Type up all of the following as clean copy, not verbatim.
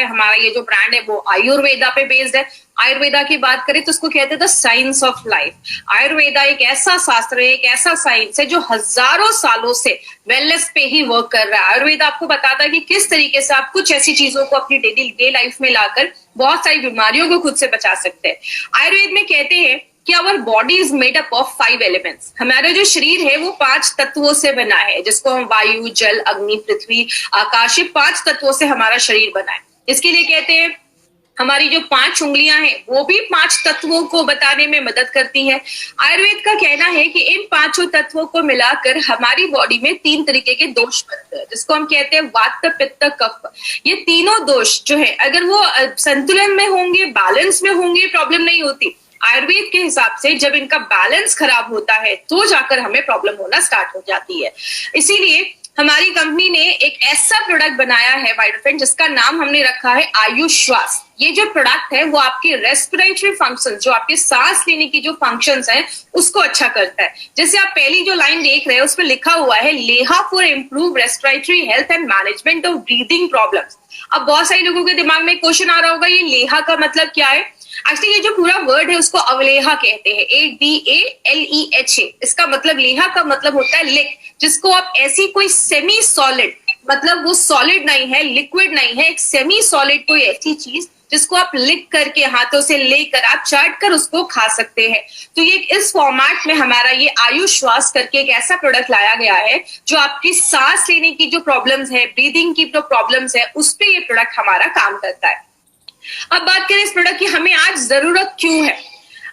हमारा ये जो ब्रांड है वो आयुर्वेदा पे बेस्ड है। आयुर्वेदा की बात करें तो उसको कहते हैं the science of life. Ayurveda एक ऐसा शास्त्र है, एक ऐसा साइंस है जो हजारों सालों से वेलनेस पे ही वर्क कर रहा है। आयुर्वेदा आपको बताता है कि किस तरीके से आप कुछ ऐसी चीजों को अपनी डेली डे लाइफ में लाकर बहुत सारी बीमारियों को खुद से बचा सकते हैं। आयुर्वेद में कहते हैं कि our body is made up of 5 elements. हमारा जो शरीर है वो 5 तत्वों से बना है, जिसको हम वायु, जल, अग्नि, पृथ्वी, आकाश, 5 तत्वों से हमारा शरीर बना है। इसके लिए कहते हैं हमारी जो 5 उंगलियां हैं वो भी 5 तत्वों को बताने में मदद करती है। आयुर्वेद का कहना है कि इन 5 तत्वों को मिलाकर हमारी बॉडी में 3 तरीके के दोष बनते हैं, जिसको हम कहते हैं वात, पित्त, कफ। ये तीनों दोष जो है अगर वो संतुलन में होंगे, बैलेंस में होंगे, प्रॉब्लम नहीं होती। आयुर्वेद के हिसाब से जब इनका बैलेंस खराब होता है तो जाकर हमें प्रॉब्लम होना स्टार्ट हो जाती है। इसीलिए हमारी कंपनी ने एक ऐसा प्रोडक्ट बनाया है वाइटोफिन, जिसका नाम हमने रखा है आयुश्वास। ये जो प्रोडक्ट है वो आपके रेस्पिरेटरी फंक्शन, जो आपके सांस लेने की जो फंक्शंस हैं उसको अच्छा करता है। जैसे आप पहली जो लाइन देख रहे हैं उसमें लिखा हुआ है लेहा for improve respiratory health and management of breathing problems. अब बहुत सारे लोगों के दिमाग में क्वेश्चन आ रहा होगा ये लेहा का मतलब क्या है। एक्चुअली ये जो पूरा वर्ड है उसको अवलेहा कहते हैं, ADALEHA। इसका मतलब लेहा का मतलब होता है लिक, जिसको आप ऐसी कोई सेमी सॉलिड, मतलब वो सॉलिड नहीं है, लिक्विड नहीं है, एक सेमी सॉलिड कोई ऐसी चीज जिसको आप लिक करके हाथों से लेकर आप चाट कर उसको खा सकते हैं। तो ये इस फॉर्मेट में हमारा ये आयुश्वास करके एक ऐसा प्रोडक्ट लाया गया है जो आपकी सांस लेने की जो प्रॉब्लम्स है, ब्रीदिंग की जो प्रॉब्लम्स है, उस पे ये प्रोडक्ट हमारा काम करता है। अब बात करें इस प्रोडक्ट की हमें आज जरूरत क्यों है।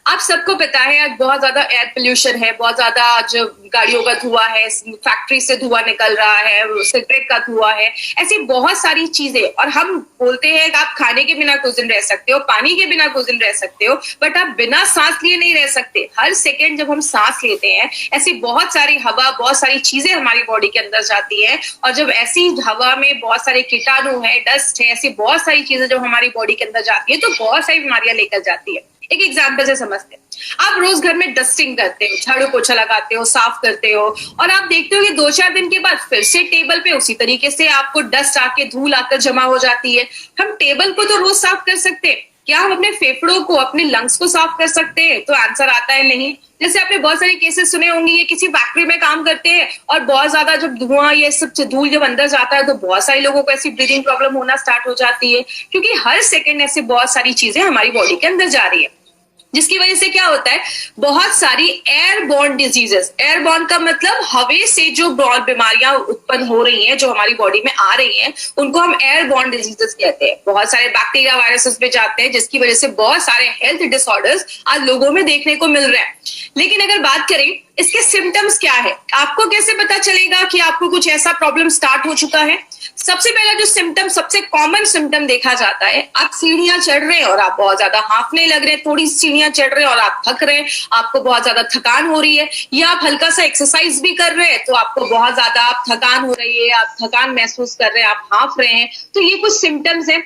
आप सबको पता है आज बहुत ज्यादा एयर पोल्यूशन है, बहुत ज्यादा आज गाड़ियों का धुआं है, फैक्ट्री से धुआं निकल रहा है, सिगरेट का धुआं है, ऐसी बहुत सारी चीजें। और हम बोलते हैं कि आप खाने के बिना कुछ दिन रह सकते हो, पानी के बिना कुछ दिन रह सकते हो, बट आप बिना सांस लिए नहीं रह सकते। हर सेकेंड जब हम सांस लेते हैं ऐसी बहुत सारी हवा, बहुत सारी चीजें हमारी बॉडी के अंदर जाती है, और जब ऐसी हवा में बहुत सारे कीटाणु है, डस्ट है, ऐसी बहुत सारी चीजें जब हमारी बॉडी के अंदर जाती है तो बहुत सारी बीमारियां लेकर जाती है। एक एग्जाम्पल से समझते हैं। आप रोज घर में डस्टिंग करते हो, झाड़ू पोछा लगाते हो, साफ करते हो, और आप देखते हो कि 2-4 दिन के बाद फिर से टेबल पे उसी तरीके से आपको डस्ट आके, धूल आकर जमा हो जाती है। हम टेबल को तो रोज साफ कर सकते हैं, क्या हम अपने फेफड़ों को, अपने लंग्स को साफ कर सकते हैं? तो आंसर आता है नहीं। जैसे आपने बहुत सारे केसेस सुने होंगे, ये किसी फैक्ट्री में काम करते हैं और बहुत ज्यादा जब धुआं, ये सब धूल जब अंदर जाता है तो बहुत सारे लोगों को ऐसी ब्रीदिंग प्रॉब्लम होना स्टार्ट हो जाती है, क्योंकि हर सेकेंड ऐसे बहुत सारी चीजें हमारी बॉडी के अंदर जा रही है, जिसकी वजह से क्या होता है, बहुत सारी एयरबॉर्न डिजीजेस। एयरबॉर्न का मतलब हवा से जो बीमारियां उत्पन्न हो रही हैं, जो हमारी बॉडी में आ रही हैं, उनको हम एयरबॉर्न डिजीजेस कहते हैं। बहुत सारे बैक्टीरिया, वायरसेस पे जाते हैं, जिसकी वजह से बहुत सारे हेल्थ डिसऑर्डर्स आज लोगों में देखने को मिल रहे हैं। लेकिन अगर बात करें इसके सिम्टम्स क्या है, आपको कैसे पता चलेगा कि आपको कुछ ऐसा प्रॉब्लम स्टार्ट हो चुका है। सबसे पहला जो सिम्टम, सबसे कॉमन सिम्टम देखा जाता है, आप सीढ़ियां चढ़ रहे हैं और आप बहुत ज्यादा हांफने लग रहे हैं, थोड़ी सीढ़ियां चढ़ रहे हैं और आप थक रहे हैं, आपको बहुत ज्यादा थकान हो रही है, या आप हल्का सा एक्सरसाइज भी कर रहे हैं तो आपको बहुत ज्यादा आप थकान हो रही है, आप थकान महसूस कर रहे हैं, आप हांफ रहे हैं। तो ये कुछ सिम्टम्स हैं।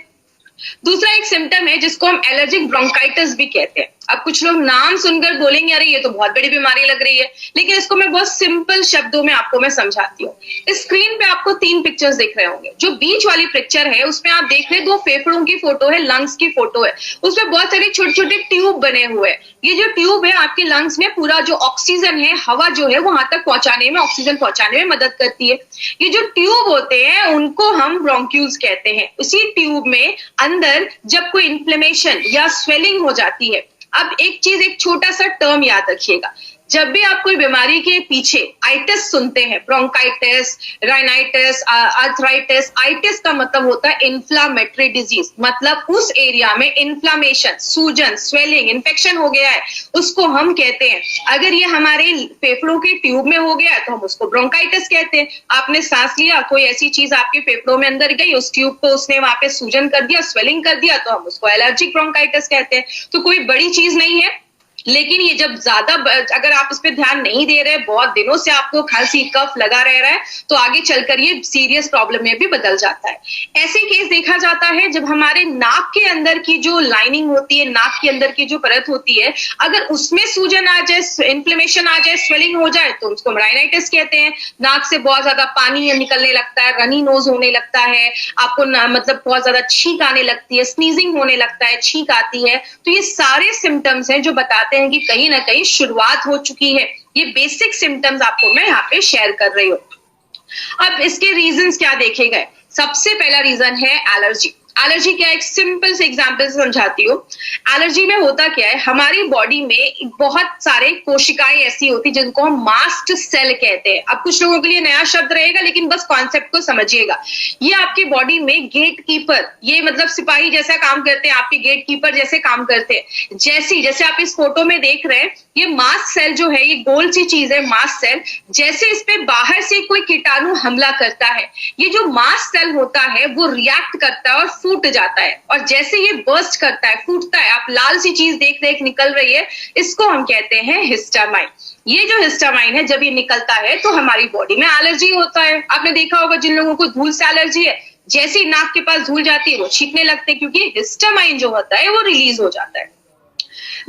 दूसरा एक सिम्टम है जिसको हम एलर्जिक ब्रोंकाइटिस भी कहते हैं। अब कुछ लोग नाम सुनकर बोलेंगे अरे ये तो बहुत बड़ी बीमारी लग रही है, लेकिन इसको मैं बहुत सिंपल शब्दों में आपको मैं समझाती हूँ। इस स्क्रीन पे आपको 3 पिक्चर्स दिख रहे होंगे। जो बीच वाली पिक्चर है उसमें आप देख रहे हैं 2 फेफड़ों की फोटो है, लंग्स की फोटो है। उसमें बहुत सारे छोटे छोटे ट्यूब बने हुए हैं। ये जो ट्यूब है आपके लंग्स में पूरा जो ऑक्सीजन है, हवा जो है, वहां तक पहुंचाने में, ऑक्सीजन पहुंचाने में मदद करती है। ये जो ट्यूब होते हैं उनको हम ब्रोंक्यूल्स कहते हैं। उसी ट्यूब में अंदर जब कोई इन्फ्लेमेशन या स्वेलिंग हो जाती है, अब एक चीज, एक छोटा सा टर्म याद रखिएगा, जब भी आप कोई बीमारी के पीछे आइटिस सुनते हैं, ब्रोंकाइटिस, राइनाइटिस, आर्थराइटिस, आइटिस का मतलब होता है इन्फ्लामेटरी डिजीज, मतलब उस एरिया में इन्फ्लामेशन, सूजन, स्वेलिंग, इन्फेक्शन हो गया है, उसको हम कहते हैं। अगर ये हमारे फेफड़ों के ट्यूब में हो गया है तो हम उसको ब्रोंकाइटिस कहते हैं। आपने सांस लिया, कोई ऐसी चीज आपके फेफड़ों में अंदर गई, उस ट्यूब को उसने वहां पे सूजन कर दिया, स्वेलिंग कर दिया, तो हम उसको एलर्जिक ब्रोंकाइटिस कहते हैं। तो कोई बड़ी चीज नहीं है, लेकिन ये जब ज्यादा अगर आप इस पे ध्यान नहीं दे रहे, बहुत दिनों से आपको खांसी कफ लगा रह रहा है, तो आगे चलकर ये सीरियस प्रॉब्लम में भी बदल जाता है। ऐसे केस देखा जाता है जब हमारे नाक के अंदर की जो लाइनिंग होती है, नाक के अंदर की जो परत होती है, अगर उसमें सूजन आ जाए, इन्फ्लेमेशन आ जाए, स्वेलिंग हो जाए, तो उसको राइनाइटिस कहते हैं। नाक से बहुत ज्यादा पानी निकलने लगता है, रनी नोज होने लगता है, आपको मतलब बहुत ज्यादा छींक आने लगती है, स्नीजिंग होने लगता है, छींक आती है। तो ये सारे सिम्टम्स हैं जो बताते हैं कि कहीं ना कहीं शुरुआत हो चुकी है। ये बेसिक सिम्टम्स आपको मैं यहाँ पे शेयर कर रही हूँ। अब इसके रीजंस क्या देखे गए? सबसे पहला रीजन है एलर्जी। एलर्जी क्या है? एक सिंपल से एग्जांपल समझाती हूँ। एलर्जी में होता क्या है, हमारी बॉडी में बहुत सारे कोशिकाएं ऐसी होती जिनको हम मास्ट सेल कहते हैं। अब कुछ लोगों के लिए नया शब्द रहेगा, लेकिन बस कॉन्सेप्ट को समझिएगा। ये आपकी बॉडी में गेट कीपर, ये मतलब सिपाही जैसा काम करते हैं, आपके गेट कीपर जैसे काम करते हैं। जैसे आप इस फोटो में देख रहे हैं, ये मास्ट सेल जो है, ये गोल सी चीज है मास्ट सेल। जैसे इस पे बाहर से कोई कीटाणु हमला करता है, ये जो मास्ट सेल होता है वो रिएक्ट करता है और फूट जाता है। और जैसे ये बर्स्ट करता है, फूटता है, आप लाल सी चीज देख रहे हैं निकल रही है, इसको हम कहते हैं हिस्टामाइन। ये जो हिस्टामाइन है, जब ये निकलता है तो हमारी बॉडी में एलर्जी होता है। आपने देखा होगा जिन लोगों को धूल से एलर्जी है, जैसे ही नाक के पास धूल जाती है वो छींकने लगते हैं, क्योंकि हिस्टामाइन जो होता है वो रिलीज हो जाता है।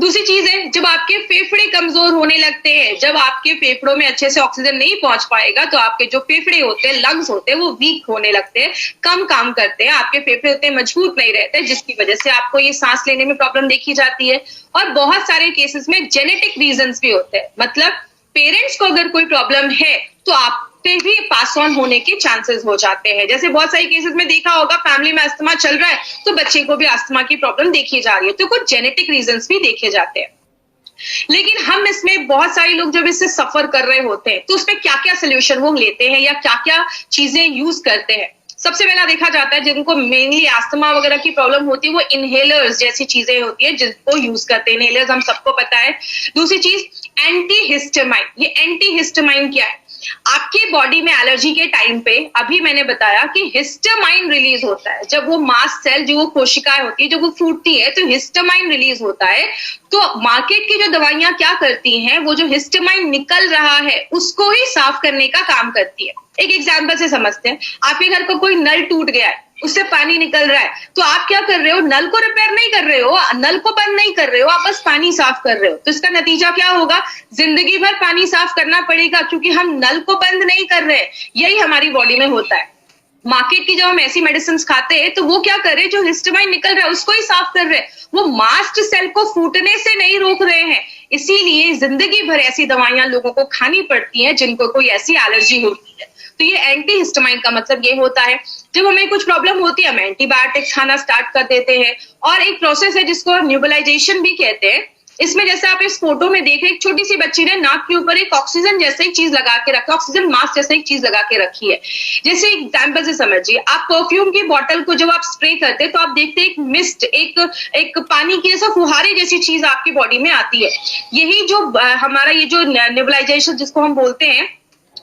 दूसरी चीज है, जब आपके फेफड़े कमजोर होने लगते हैं, जब आपके फेफड़ों में अच्छे से ऑक्सीजन नहीं पहुंच पाएगा, तो आपके जो फेफड़े होते हैं, लंग्स होते हैं, वो वीक होने लगते हैं, कम काम करते हैं, आपके फेफड़े उतने मजबूत नहीं रहते, जिसकी वजह से आपको ये सांस लेने में प्रॉब्लम देखी जाती है। और बहुत सारे केसेस में जेनेटिक रीजंस भी होते हैं, मतलब पेरेंट्स को अगर कोई प्रॉब्लम है तो आप पे भी पास ऑन होने के चांसेस हो जाते हैं। जैसे बहुत सारे केसेस में देखा होगा, फैमिली में अस्थमा चल रहा है तो बच्चे को भी अस्थमा की प्रॉब्लम देखी जा रही है, तो कुछ जेनेटिक रीजंस भी देखे जाते हैं। लेकिन हम इसमें बहुत सारे लोग जब इससे सफर कर रहे होते हैं, तो उसमें क्या क्या सोल्यूशन वो लेते हैं या क्या क्या चीजें यूज करते हैं। सबसे पहला देखा जाता है, जिनको मेनली अस्थमा वगैरह की प्रॉब्लम होती है, वो इनहेलर्स जैसी चीजें होती है जिनको यूज करते हैं। इनहेलर्स हम सबको पता है। दूसरी चीज एंटी हिस्टामाइन। ये एंटी हिस्टामाइन क्या है? आपकी बॉडी में एलर्जी के टाइम पे, अभी मैंने बताया कि हिस्टामाइन रिलीज होता है। जब वो मास्ट सेल, जो वो कोशिकाएं होती है, जब वो फूटती है तो हिस्टामाइन रिलीज होता है। तो मार्केट की जो दवाइयां क्या करती हैं, वो जो हिस्टामाइन निकल रहा है उसको ही साफ करने का काम करती है। एक एग्जांपल से समझते हैं, आपके घर का कोई नल टूट गया है, उससे पानी निकल रहा है, तो आप क्या कर रहे हो? नल को रिपेयर नहीं कर रहे हो, नल को बंद नहीं कर रहे हो, आप बस पानी साफ कर रहे हो। तो इसका नतीजा क्या होगा? जिंदगी भर पानी साफ करना पड़ेगा, क्योंकि हम नल को बंद नहीं कर रहे। यही हमारी बॉडी में होता है। मार्केट की जब हम ऐसी मेडिसिन खाते हैं, तो वो क्या कर रहे हैं? जो हिस्टामाइन निकल रहा है उसको ही साफ कर रहे हैं, वो मास्ट सेल को फूटने से नहीं रोक रहे हैं। इसीलिए जिंदगी भर ऐसी दवाइयां लोगों को खानी पड़ती हैं जिनको कोई ऐसी एलर्जी होती है। तो ये एंटी हिस्टामाइन का मतलब ये होता है, जब हमें कुछ प्रॉब्लम होती है हम एंटीबायोटिक्स खाना स्टार्ट कर देते हैं। और एक प्रोसेस है जिसको न्यूबलाइजेशन भी कहते हैं। इसमें जैसे आप इस फोटो में देख रहे हैं, एक छोटी सी बच्ची ने नाक के ऊपर एक ऑक्सीजन जैसे एक चीज लगा के रखा, ऑक्सीजन मास्क जैसे एक चीज लगा के रखी है। जैसे एग्जाम्पल से समझिए, आप परफ्यूम की बोतल को जब आप स्प्रे करते हैं तो आप देखते हैं एक मिस्ट, एक पानी की जैसा फुहारे जैसी चीज आपकी बॉडी में आती है। यही जो हमारा ये जो नेबुलाइजेशन जिसको हम बोलते हैं,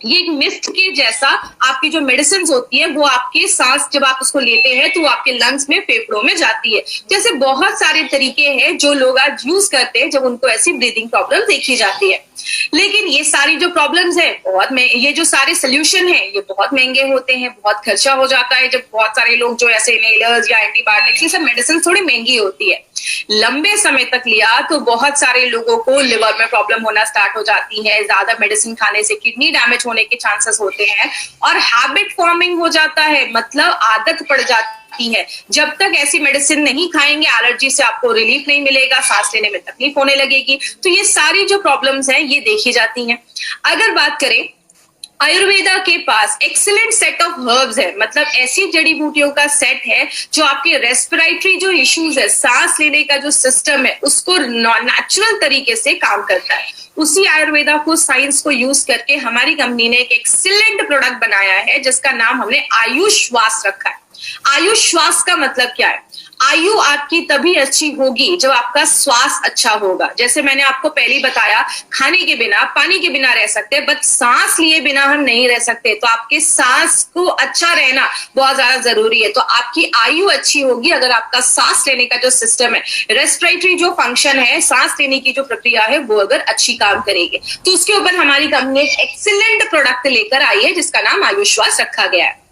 ये एक मिस्ट के जैसा आपकी जो मेडिसिन होती है, वो आपके सांस जब आप उसको लेते हैं तो वो आपके लंग्स में, फेफड़ों में जाती है। जैसे बहुत सारे तरीके हैं जो लोग आज यूज करते हैं जब उनको ऐसी ब्रीदिंग प्रॉब्लम देखी जाती है। लेकिन ये सारी जो प्रॉब्लम्स है, ये जो सारे सोल्यूशन है, ये बहुत महंगे होते हैं, बहुत खर्चा हो जाता है। जब बहुत सारे लोग जो ऐसे इनहेलर्स या एंटीबायोटिक्स, ये सब मेडिसिन थोड़ी महंगी होती है। लंबे समय तक लिया तो बहुत सारे लोगों को लिवर में प्रॉब्लम होना स्टार्ट हो जाती है, ज्यादा मेडिसिन खाने से किडनी डैमेज होने के चांसेस होते हैं, और हैबिट फॉर्मिंग हो जाता है, मतलब आदत पड़ जाती है। जब तक ऐसी मेडिसिन नहीं खाएंगे, एलर्जी से आपको रिलीफ नहीं मिलेगा, सांस लेने में तकलीफ होने लगेगी। तो ये सारी जो प्रॉब्लम्स हैं ये देखी जाती हैं। अगर बात करें, आयुर्वेदा के पास एक्सीलेंट सेट ऑफ हर्ब्स है, मतलब ऐसी जड़ी बूटियों का सेट है जो आपके रेस्पिरेटरी जो इश्यूज है, सांस लेने का जो सिस्टम है, उसको नेचुरल तरीके से काम करता है। उसी आयुर्वेदा को, साइंस को यूज करके हमारी कंपनी ने एक एक्सीलेंट प्रोडक्ट बनाया है जिसका नाम हमने आयुष श्वास रखा है। आयुष श्वास का मतलब क्या है? आयु आपकी तभी अच्छी होगी जब आपका स्वास्थ्य अच्छा होगा। जैसे मैंने आपको पहले ही बताया, खाने के बिना, पानी के बिना रह सकते हैं, बट सांस लिए बिना हम नहीं रह सकते। तो आपके सांस को अच्छा रहना बहुत ज्यादा जरूरी है। तो आपकी आयु अच्छी होगी अगर आपका सांस लेने का जो सिस्टम है, रेस्पिरेटरी जो फंक्शन है, सांस लेने की जो प्रक्रिया है, वो अगर अच्छी काम करेगी। तो उसके ऊपर हमारी कंपनी एक एक्सीलेंट प्रोडक्ट लेकर आई है जिसका नाम आयुश्वास रखा गया है।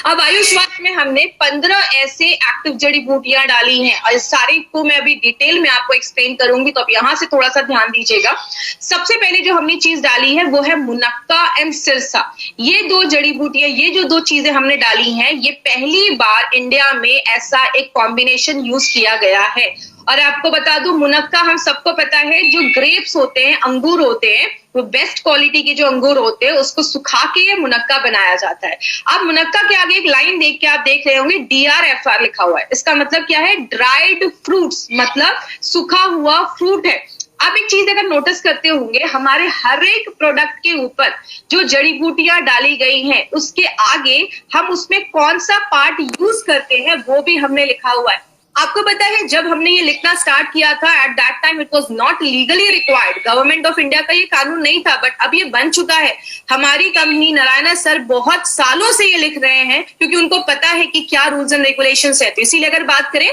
अब आयुश्वास में हमने 15 ऐसे एक्टिव जड़ी बूटियां डाली हैं और इस सारी को मैं अभी डिटेल में आपको एक्सप्लेन करूंगी, तो अब यहां से थोड़ा सा ध्यान दीजिएगा। सबसे पहले जो हमने चीज डाली है वो है मुनक्का एंड सिरसा। ये दो जड़ी बूटियां, ये जो दो चीजें हमने डाली हैं, ये पहली बार इंडिया में ऐसा एक कॉम्बिनेशन यूज किया गया है। और आपको बता दूं, मुनक्का हम सबको पता है, जो ग्रेप्स होते हैं, अंगूर होते हैं, वो बेस्ट क्वालिटी के जो अंगूर होते हैं उसको सुखा के ये मुनक्का बनाया जाता है। अब मुनक्का के आगे एक लाइन देख के आप देख रहे होंगे DRFR लिखा हुआ है। इसका मतलब क्या है? ड्राइड फ्रूट्स, मतलब सूखा हुआ फ्रूट है। आप एक चीज अगर नोटिस करते होंगे, हमारे हर एक प्रोडक्ट के ऊपर जो जड़ी बूटियां डाली गई हैं उसके आगे हम उसमें कौन सा पार्ट यूज करते हैं वो भी हमने लिखा हुआ है। आपको पता है, जब हमने ये लिखना स्टार्ट किया था, at that time it was not legally required, government of India का ये कानून नहीं था, बट अब ये बन चुका है। हमारी कंपनी नारायणा सर बहुत सालों से ये लिख रहे हैं क्योंकि उनको पता है कि क्या रूल्स एंड रेगुलेशंस है। तो इसीलिए अगर बात करें,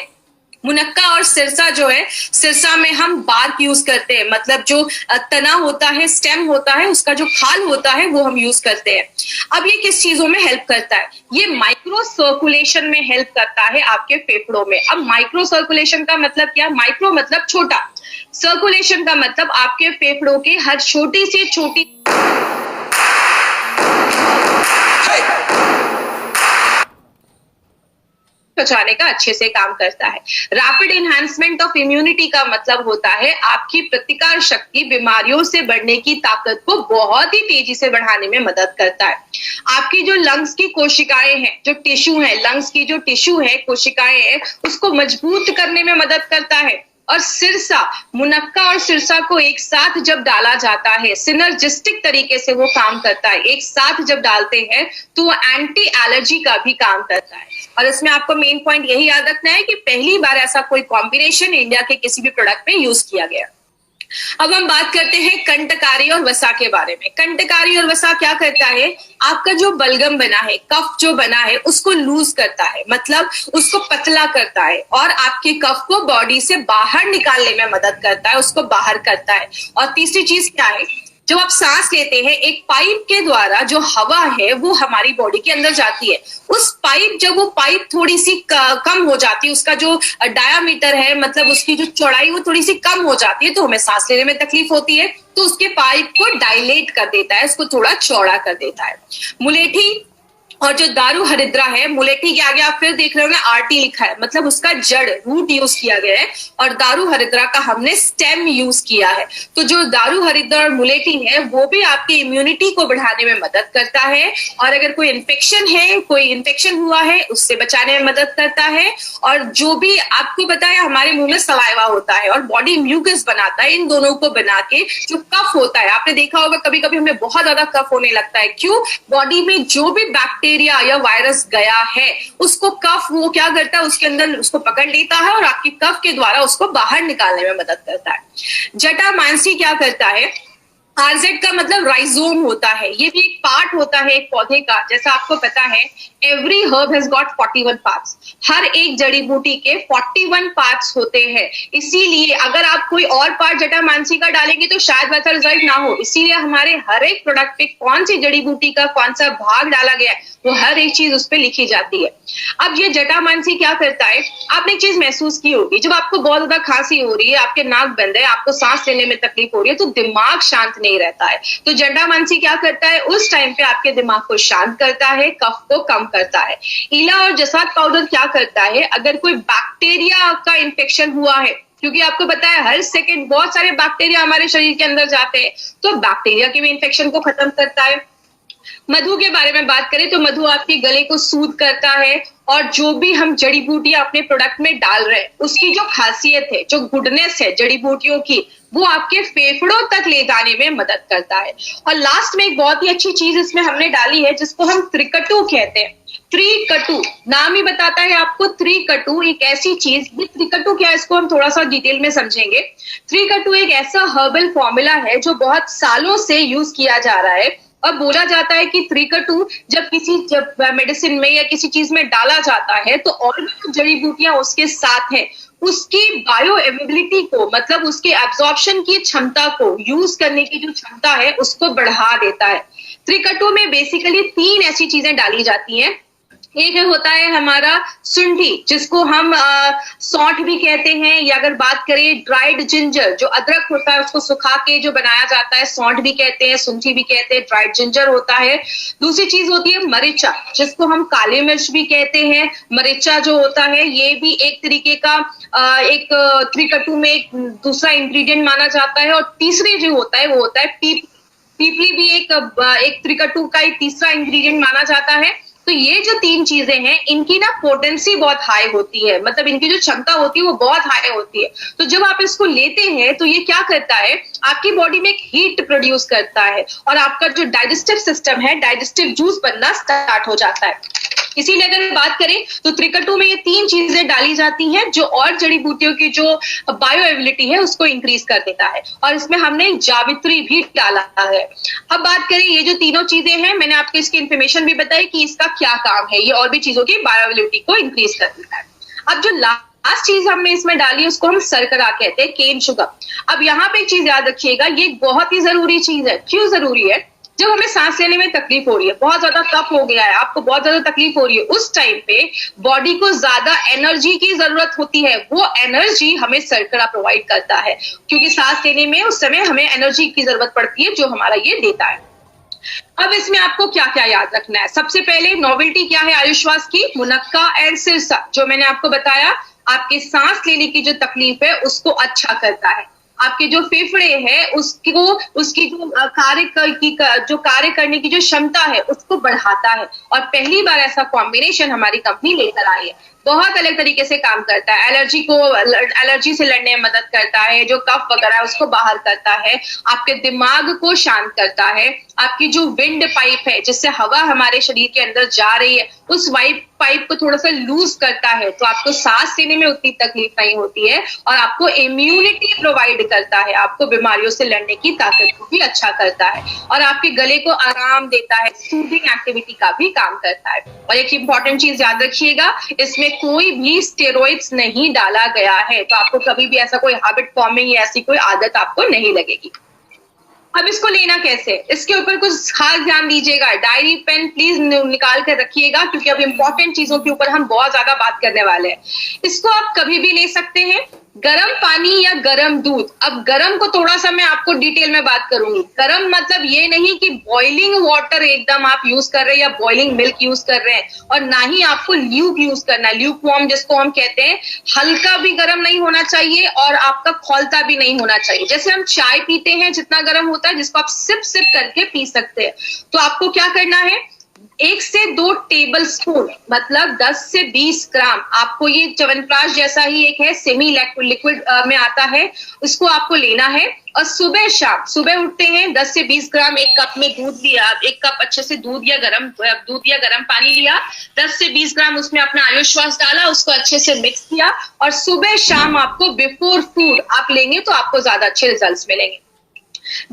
मुनक्का और सिरसा जो है, सिरसा में हम बार्क यूज करते हैं, मतलब जो तना होता है, स्टेम होता है, उसका जो खाल होता है वो हम यूज करते हैं। अब ये किस चीजों में हेल्प करता है? ये माइक्रो सर्कुलेशन में हेल्प करता है आपके फेफड़ों में। अब माइक्रो सर्कुलेशन का मतलब क्या? माइक्रो मतलब छोटा, सर्कुलेशन का मतलब आपके फेफड़ों के हर छोटी से छोटी बचाने का अच्छे से काम करता है। रैपिड एनहांसमेंट ऑफ इम्यूनिटी का मतलब होता है आपकी प्रतिकार शक्ति, बीमारियों से बढ़ने की ताकत को बहुत ही तेजी से बढ़ाने में मदद करता है। आपकी जो लंग्स की कोशिकाएं हैं, जो टिश्यू है, लंग्स की जो टिश्यू है, कोशिकाएं हैं, उसको मजबूत करने में मदद करता है। और सिरसा, मुनक्का और सिरसा को एक साथ जब डाला जाता है, सिनर्जिस्टिक तरीके से वो काम करता है। एक साथ जब डालते हैं तो वो एंटी एलर्जी का भी काम करता है। और इसमें आपको मेन पॉइंट यही याद रखना है कि पहली बार ऐसा कोई कॉम्बिनेशन इंडिया के किसी भी प्रोडक्ट में यूज किया गया। अब हम बात करते हैं कंटकारी और वसा के बारे में। कंटकारी और वसा क्या करता है? आपका जो बलगम बना है, कफ जो बना है, उसको लूज करता है, मतलब उसको पतला करता है और आपके कफ को बॉडी से बाहर निकालने में मदद करता है, उसको बाहर करता है। और तीसरी चीज क्या है? जब आप सांस लेते हैं, एक पाइप के द्वारा जो हवा है वो हमारी बॉडी के अंदर जाती है। उस पाइप, जब वो पाइप थोड़ी सी कम हो जाती है, उसका जो डायामीटर है, मतलब उसकी जो चौड़ाई, वो थोड़ी सी कम हो जाती है, तो हमें सांस लेने में तकलीफ होती है। तो उसके पाइप को डायलेट कर देता है, उसको थोड़ा चौड़ा कर देता है। मुलेठी और जो दारू हरिद्रा है, मुलेठी के आगे आप फिर देख रहे होंगे RT लिखा है, मतलब उसका जड़, रूट यूज किया गया है। और दारू हरिद्रा का हमने स्टेम यूज किया है। तो जो दारू हरिद्रा और मुलेठी है वो भी आपकी इम्यूनिटी को बढ़ाने में मदद करता है। और अगर कोई इन्फेक्शन है, कोई इन्फेक्शन हुआ है, उससे बचाने में मदद करता है। और जो भी आपको पता है, हमारे मुंह में सलाइवा होता है और बॉडी म्यूकस बनाता है, इन दोनों को बना के जो कफ होता है, आपने देखा होगा कभी कभी हमें बहुत ज्यादा कफ होने लगता है। क्यों? बॉडी में जो भी बैक्टीरिया या वायरस गया है, उसको कफ वो क्या करता है, उसके अंदर उसको पकड़ लेता है और आपके कफ के द्वारा उसको बाहर निकालने में मदद करता है। जटामांसी क्या करता है? RZ का मतलब राइजोम होता है। ये भी एक पार्ट होता है एक पौधे का। जैसा आपको पता है, every herb has got 41 parts. हर एक जड़ी बूटी के 41 पार्ट्स होते हैं। इसीलिए अगर आप कोई और पार्ट जटामांसी का डालेंगे तो शायद वैसा रिजल्ट ना हो। इसीलिए हमारे हर एक प्रोडक्ट पे कौन सी जड़ी बूटी का कौन सा भाग डाला गया है, वो हर एक चीज उस पर लिखी जाती है। अब ये जटामांसी क्या करता है? आपने एक चीज महसूस की होगी, जब आपको बहुत ज्यादा खांसी हो रही है, आपके नाक बंद है, आपको सांस लेने में तकलीफ हो रही है, तो दिमाग शांत नहीं रहता है। तो जटामांसी क्या करता है? उस टाइम पे आपके दिमाग को शांत करता है, कफ को कम करता है। इला और जसात पाउडर क्या करता है? अगर कोई बैक्टीरिया का इन्फेक्शन हुआ है, क्योंकि आपको पता है हर सेकंड बहुत सारे बैक्टीरिया हमारे शरीर के अंदर जाते हैं, तो बैक्टीरिया के भी इन्फेक्शन को खत्म करता है। मधु के बारे में बात करें तो मधु आपके गले को सूद करता है। और जो भी हम जड़ी बूटियां अपने प्रोडक्ट में डाल रहे हैं, उसकी जो खासियत है, जो गुडनेस है जड़ी बूटियों की, वो आपके फेफड़ों तक ले जाने में मदद करता है। और लास्ट में एक बहुत ही अच्छी चीज इसमें हमने डाली है जिसको हम त्रिकटु कहते हैं। त्रिकटु, नाम ही बताता है आपको, त्रिकटु एक ऐसी चीज, ये त्रिकटु क्या है इसको हम थोड़ा सा डिटेल में समझेंगे। त्रिकटु एक ऐसा हर्बल फॉर्मूला है जो बहुत सालों से यूज किया जा रहा है, और बोला जाता है कि त्रिकटु जब मेडिसिन में या किसी चीज में डाला जाता है तो और भी जड़ी बूटियां उसके साथ हैं, उसकी बायो अवेलेबिलिटी को, मतलब उसके एब्जॉर्प्शन की क्षमता को, यूज करने की जो क्षमता है उसको बढ़ा देता है। त्रिकटु में बेसिकली 3 ऐसी चीजें डाली जाती हैं। एक होता है हमारा सुंठी, जिसको हम सौंठ भी कहते हैं, या अगर बात करें ड्राइड जिंजर, जो अदरक होता है उसको सुखा के जो बनाया जाता है, सौंठ भी कहते हैं, सुंठी भी कहते हैं, ड्राइड जिंजर होता है। दूसरी चीज होती है मरीचा, जिसको हम काली मिर्च भी कहते हैं। मरीचा जो होता है ये भी एक तरीके का एक त्रिकटु में एक दूसरा इंग्रेडिएंट माना जाता है। और तीसरी जो होता है वो होता है पीपली भी एक त्रिकटु का एक तीसरा इंग्रेडिएंट माना जाता है। तो ये जो 3 चीजें हैं इनकी ना पोटेंसी बहुत हाई होती है, मतलब इनकी जो क्षमता होती है वो बहुत हाई होती है। तो जब आप इसको लेते हैं तो ये क्या करता है, आपकी बॉडी में एक हीट प्रोड्यूस करता है, और आपका जो डाइजेस्टिव सिस्टम है, डाइजेस्टिव जूस बनना स्टार्ट हो जाता है। इसीलिए अगर बात करें तो त्रिकटु में ये 3 चीजें डाली जाती हैं जो और जड़ी बूटियों की जो बायो एबिलिटी है उसको इंक्रीज कर देता है, और इसमें हमने जावित्री भी डाला है। अब बात करें ये जो तीनों चीजें हैं, मैंने आपको इसकी इंफॉर्मेशन भी बताई कि इसका क्या काम है, ये और भी चीजों की बायो एबिलिटी को इंक्रीज कर देता है। अब जो लास्ट चीज हमने इसमें डाली है उसको हम शर्करा कहते हैं, केन शुगर। अब यहाँ पे एक चीज याद रखिएगा, ये बहुत ही जरूरी चीज है। क्यों जरूरी है? जब हमें सांस लेने में तकलीफ हो रही है, बहुत ज्यादा कफ हो गया है, आपको बहुत ज्यादा तकलीफ हो रही है, उस टाइम पे बॉडी को ज्यादा एनर्जी की जरूरत होती है। वो एनर्जी हमें शर्करा प्रोवाइड करता है, क्योंकि सांस लेने में उस समय हमें एनर्जी की जरूरत पड़ती है जो हमारा ये देता है। अब इसमें आपको क्या क्या याद रखना है? सबसे पहले नोवेल्टी क्या है आयुश्वास की? मुनक्का एंड सिरसा, जो मैंने आपको बताया आपके सांस लेने की जो तकलीफ है उसको अच्छा करता है। आपके जो फेफड़े हैं उसकी जो कार्य करने की जो क्षमता है उसको बढ़ाता है। और पहली बार ऐसा कॉम्बिनेशन हमारी कंपनी लेकर आई है, बहुत अलग तरीके से काम करता है। एलर्जी से लड़ने में मदद करता है, जो कफ वगैरह है उसको बाहर करता है, आपके दिमाग को शांत करता है, आपकी जो विंड पाइप है जिससे हवा हमारे शरीर के अंदर जा रही है उस पाइप को थोड़ा सा लूज करता है, तो आपको सांस लेने में उतनी तकलीफ नहीं होती है, और आपको इम्यूनिटी प्रोवाइड करता है, आपको बीमारियों से लड़ने की ताकत को भी अच्छा करता है, और आपके गले को आराम देता है, सूदिंग एक्टिविटी का भी काम करता है। और एक इंपॉर्टेंट चीज याद रखिएगा, इसमें कोई भी स्टेरॉइड्स नहीं डाला गया है, तो आपको कभी भी ऐसा कोई हैबिट फॉर्मिंग या ऐसी कोई आदत आपको नहीं लगेगी। अब इसको लेना कैसे, इसके ऊपर कुछ खास ध्यान दीजिएगा। डायरी पेन प्लीज निकाल कर रखिएगा, क्योंकि अब इंपॉर्टेंट चीजों के ऊपर हम बहुत ज्यादा बात करने वाले हैं। इसको आप कभी भी ले सकते हैं, गरम पानी या गरम दूध। अब गरम को थोड़ा सा मैं आपको डिटेल में बात करूंगी। गरम मतलब ये नहीं कि बॉइलिंग वाटर एकदम आप यूज कर रहे हैं या बॉइलिंग मिल्क यूज कर रहे हैं, और ना ही आपको ल्यूक यूज करना है, ल्यूक वार्म जिसको हम कहते हैं। हल्का भी गरम नहीं होना चाहिए और आपका खौलता भी नहीं होना चाहिए। जैसे हम चाय पीते हैं जितना गरम होता है, जिसको आप सिप सिप करके पी सकते हैं, तो आपको क्या करना है, 1 से 2 टेबल स्पून मतलब 10 से 20 ग्राम, आपको ये च्यवनप्राश जैसा ही एक है, सेमी लिक्विड में आता है, इसको आपको लेना है। और सुबह शाम, सुबह उठते हैं 10 से 20 ग्राम, 1 कप में दूध लिया, 1 कप अच्छे से दूध या गरम पानी लिया, 10 से 20 ग्राम उसमें अपना आयुश्वास डाला, उसको अच्छे से मिक्स किया, और सुबह शाम आपको बिफोर फूड आप लेंगे तो आपको ज्यादा अच्छे रिजल्ट्स मिलेंगे।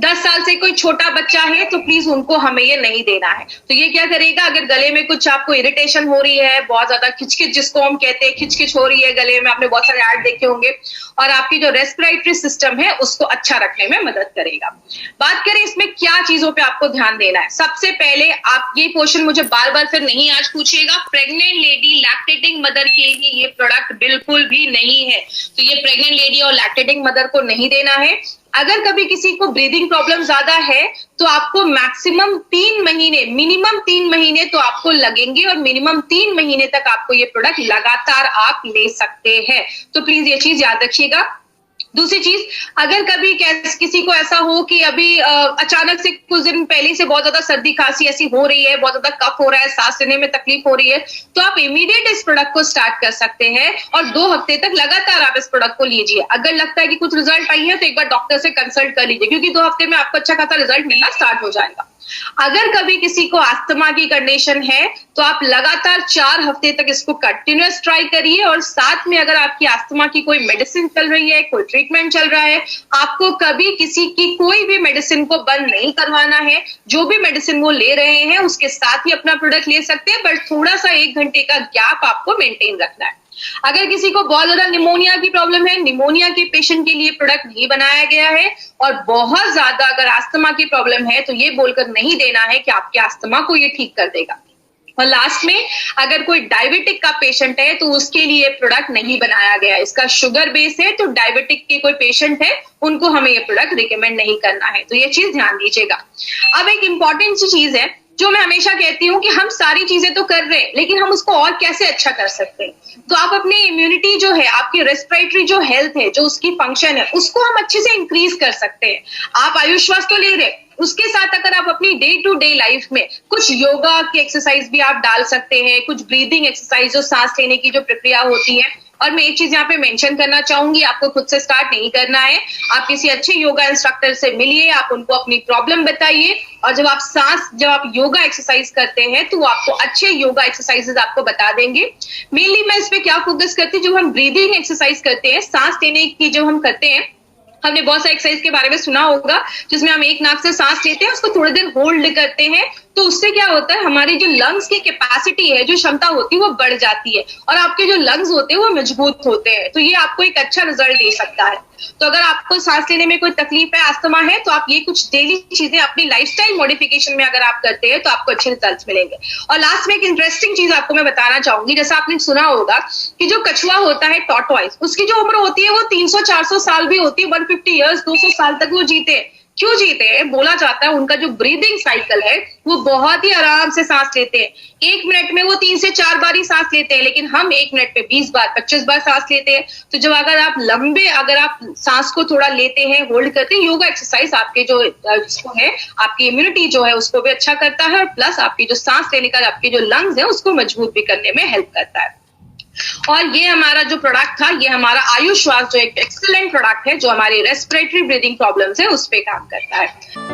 10 साल से कोई छोटा बच्चा है तो प्लीज उनको हमें ये नहीं देना है। तो ये क्या करेगा, अगर गले में कुछ आपको इरिटेशन हो रही है, बहुत ज्यादा खिचखिच जिसको हम कहते हैं, खिचखिच हो रही है गले में, आपने बहुत सारे ऐड देखे होंगे, और आपकी जो रेस्पिरेटरी सिस्टम है उसको अच्छा रखने में मदद करेगा। बात करें इसमें क्या चीजों पे आपको ध्यान देना है। सबसे पहले आप ये क्वेश्चन मुझे बार बार फिर नहीं आज पूछिएगा, प्रेग्नेंट लेडी लैक्टेटिंग मदर के लिए ये प्रोडक्ट बिल्कुल भी नहीं है। तो ये प्रेग्नेंट लेडी और लैक्टेटिंग मदर को नहीं देना है। अगर कभी किसी को ब्रीदिंग प्रॉब्लम ज्यादा है तो आपको मैक्सिमम 3 महीने, मिनिमम 3 महीने तो आपको लगेंगे, और मिनिमम 3 महीने तक आपको ये प्रोडक्ट लगातार आप ले सकते हैं। तो प्लीज ये चीज याद रखिएगा। दूसरी चीज, अगर कभी किसी को ऐसा हो कि अभी अचानक से कुछ दिन पहले से बहुत ज्यादा सर्दी खांसी ऐसी हो रही है, बहुत ज्यादा कफ हो रहा है, सांस लेने में तकलीफ हो रही है, तो आप इमीडिएट इस प्रोडक्ट को स्टार्ट कर सकते हैं, और 2 हफ्ते तक लगातार आप इस प्रोडक्ट को लीजिए। अगर लगता है कि कुछ रिजल्ट आई है तो एक बार डॉक्टर से कंसल्ट कर लीजिए, क्योंकि 2 हफ्ते में आपको अच्छा खासा रिजल्ट मिलना स्टार्ट हो जाएगा। अगर कभी किसी को अस्थमा की कंडीशन है तो आप लगातार 4 हफ्ते तक इसको कंटिन्यूअस ट्राई करिए, और साथ में अगर आपकी अस्थमा की कोई मेडिसिन चल रही है, कोई ट्रीटमेंट चल रहा है, आपको कभी किसी की कोई भी मेडिसिन को बंद नहीं करवाना है। जो भी मेडिसिन वो ले रहे हैं उसके साथ ही अपना प्रोडक्ट ले सकते हैं, बट थोड़ा सा 1 घंटे का गैप आपको मेंटेन रखना है। अगर किसी को बहुत ज्यादा निमोनिया की प्रॉब्लम है, निमोनिया के पेशेंट के लिए प्रोडक्ट नहीं बनाया गया है, और बहुत ज्यादा अगर अस्थमा की प्रॉब्लम है तो ये बोलकर नहीं देना है कि आपके अस्थमा को ये ठीक कर देगा। और लास्ट में अगर कोई डायबिटिक का पेशेंट है तो उसके लिए प्रोडक्ट नहीं बनाया गया, इसका शुगर बेस है, तो डायबिटिक के कोई पेशेंट है उनको हमें ये प्रोडक्ट रिकमेंड नहीं करना है। तो ये चीज ध्यान दीजिएगा। अब एक इंपॉर्टेंट सी चीज है जो मैं हमेशा कहती हूँ कि हम सारी चीजें तो कर रहे हैं, लेकिन हम उसको और कैसे अच्छा कर सकते हैं। तो आप अपनी इम्यूनिटी जो है, आपकी रेस्पिरेटरी जो हेल्थ है, जो उसकी फंक्शन है, उसको हम अच्छे से इंक्रीज कर सकते हैं। आप आयुश्वास तो ले रहे, उसके साथ अगर आप अपनी डे टू डे लाइफ में कुछ योगा की एक्सरसाइज भी आप डाल सकते हैं, कुछ ब्रीदिंग एक्सरसाइज, जो सांस लेने की जो प्रक्रिया होती है। और मैं एक चीज यहाँ पे मेंशन करना चाहूंगी, आपको खुद से स्टार्ट नहीं करना है, आप किसी अच्छे योगा इंस्ट्रक्टर से मिलिए, आप उनको अपनी प्रॉब्लम बताइए, और जब आप योगा एक्सरसाइज करते हैं तो वो आपको अच्छे योगा एक्सरसाइजेस आपको बता देंगे। मेनली मैं इस पे क्या फोकस करती हूँ, जब हम ब्रीदिंग एक्सरसाइज करते हैं, सांस लेने की जब हम करते हैं, हमने बहुत सारे एक्सरसाइज के बारे में सुना होगा जिसमें हम एक नाक से सांस लेते हैं, उसको थोड़ी देर होल्ड करते हैं, तो उससे क्या होता है, हमारी जो लंग्स की कैपेसिटी है, जो क्षमता होती है, वो बढ़ जाती है, और आपके जो लंग्स होते हैं वो मजबूत होते हैं। तो ये आपको एक अच्छा रिजल्ट दे सकता है। तो अगर आपको सांस लेने में कोई तकलीफ है, अस्थमा है, तो आप ये कुछ डेली चीजें अपनी लाइफस्टाइल मॉडिफिकेशन में अगर आप करते हैं तो आपको अच्छे रिजल्ट्स मिलेंगे। और लास्ट में एक इंटरेस्टिंग चीज आपको मैं बताना चाहूंगी, जैसा आपने सुना होगा कि जो कछुआ होता है टॉर्टॉइस, उसकी जो उम्र होती है वो 300-400 साल भी होती है, 150 ईयर्स, 200 साल तक वो जीते हैं। क्यों जीते हैं? बोला जाता है उनका जो ब्रीदिंग साइकिल है वो बहुत ही आराम से सांस लेते हैं। 1 मिनट में वो 3 से 4 बार ही सांस लेते हैं, लेकिन हम 1 मिनट में 20 बार 25 बार सांस लेते हैं। तो जब अगर आप सांस को थोड़ा लेते हैं, होल्ड करते हैं, योगा एक्सरसाइज आपके जो है, आपकी इम्यूनिटी जो है उसको भी अच्छा करता है, और प्लस आपकी जो सांस लेने का आपके जो लंग्स है उसको मजबूत भी करने में हेल्प करता है। और ये हमारा जो प्रोडक्ट था, ये हमारा आयुश्वास जो एक एक्सीलेंट प्रोडक्ट है, जो हमारी रेस्पिरेटरी ब्रीदिंग प्रॉब्लम्स है उस पे काम करता है।